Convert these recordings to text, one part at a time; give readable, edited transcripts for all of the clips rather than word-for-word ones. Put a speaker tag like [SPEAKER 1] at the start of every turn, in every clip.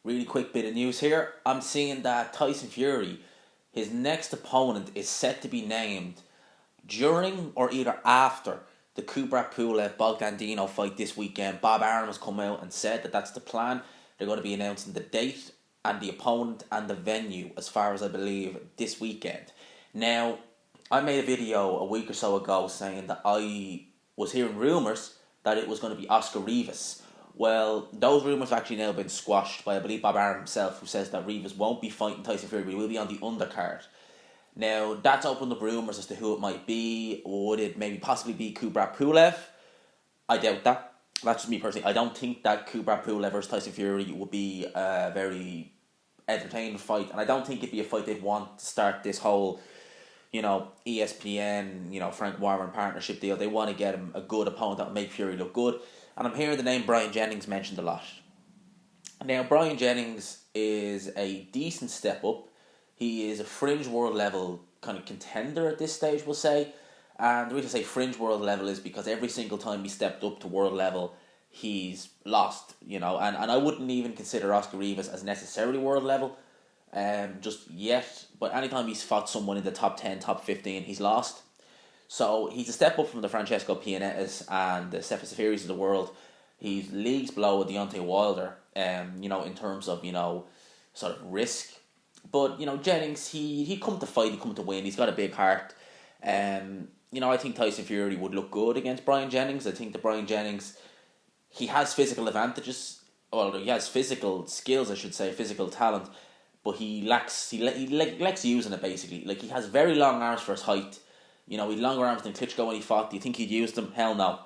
[SPEAKER 1] Really quick bit of news here. I'm seeing that Tyson Fury, his next opponent, is set to be named during or either after the Kubrat Pulev Bogdandino fight this weekend. Bob Arum has come out and said that that's the plan. They're going to be announcing the date and the opponent and the venue, as far as I believe, this weekend. Now, I made a video a week or so ago saying that I was hearing rumours that it was going to be Oscar Rivas. Well, those rumours have actually now been squashed by, I believe, Bob Arum himself, who says that Rivas won't be fighting Tyson Fury, but he will be on the undercard. Now, that's opened up rumours as to who it might be. Would it maybe possibly be Kubrat Pulev? I doubt that. That's just me personally. I don't think that Kubrat Pulev versus Tyson Fury would be a very entertaining fight, and I don't think it'd be a fight they'd want to start this whole, ESPN, Frank Warren partnership deal. They want to get him a good opponent that will make Fury look good. And I'm hearing the name Brian Jennings mentioned a lot. Now, Brian Jennings is a decent step up. He is a fringe world level kind of contender at this stage, we'll say. And the reason I say fringe world level is because every single time he stepped up to world level, he's lost, And I wouldn't even consider Oscar Rivas as necessarily world level just yet. But anytime he's fought someone in the top 10, top 15, he's lost. So he's a step up from the Francesco Pianettas and the Cephas Safiris of the world. He's leagues below Deontay Wilder, in terms of, sort of risk. But, Jennings, he come to fight, he come to win. He's got a big heart. I think Tyson Fury would look good against Brian Jennings. I think that Brian Jennings, he has physical advantages. Well, he has physical skills, I should say, physical talent. But he lacks using it, basically. Like, he has very long arms for his height. He had longer arms than Klitschko when he fought. Do you think he'd use them? Hell no.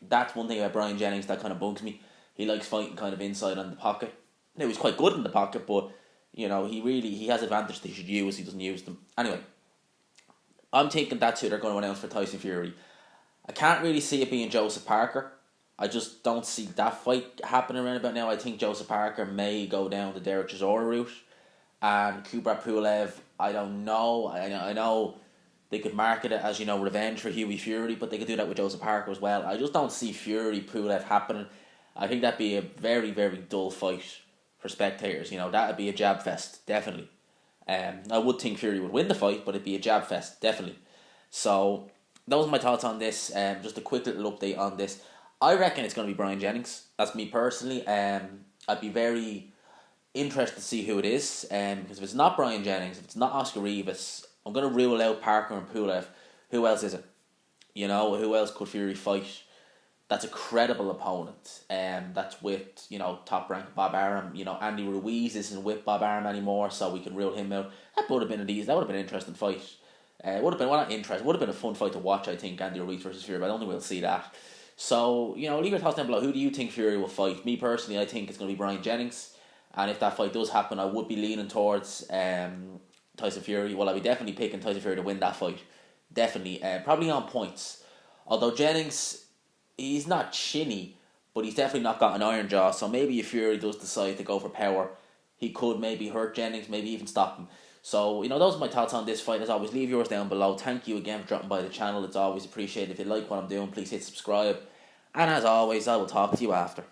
[SPEAKER 1] That's one thing about Brian Jennings that kind of bugs me. He likes fighting kind of inside on the pocket. Now, he's quite good in the pocket, but, he has advantage that he should use. He doesn't use them. Anyway, I'm thinking that's who they're going to announce for Tyson Fury. I can't really see it being Joseph Parker. I just don't see that fight happening around about now. I think Joseph Parker may go down the Derek Chisora route. And Kubrat Pulev, I don't know. I know they could market it as, revenge for Hughie Fury, but they could do that with Joseph Parker as well. I just don't see Fury Pulev happening. I think that'd be a very, very dull fight for spectators. That'd be a jab fest, definitely. I would think Fury would win the fight, but it'd be a jab fest, definitely. So, those are my thoughts on this. Just a quick little update on this. I reckon it's going to be Brian Jennings. That's me personally. I'd be very interested to see who it is. Because if it's not Brian Jennings, if it's not Oscar Rivas, I'm going to rule out Parker and Pulev. Who else is it? Who else could Fury fight? That's a credible opponent. That's with, top rank Bob Arum. Andy Ruiz isn't with Bob Arum anymore, so we can rule him out. That would have been an interesting fight. Would have been a fun fight to watch, I think, Andy Ruiz versus Fury, but I don't think we'll see that. So, leave your thoughts down below. Who do you think Fury will fight? Me personally, I think it's going to be Brian Jennings. And if that fight does happen, I would be leaning towards Tyson Fury. Well, I'll be definitely picking Tyson Fury to win that fight. Definitely. Probably on points. Although Jennings, he's not chinny, but he's definitely not got an iron jaw. So maybe if Fury does decide to go for power, he could maybe hurt Jennings, maybe even stop him. So, those are my thoughts on this fight. As always, leave yours down below. Thank you again for dropping by the channel. It's always appreciated. If you like what I'm doing, please hit subscribe. And as always, I will talk to you after.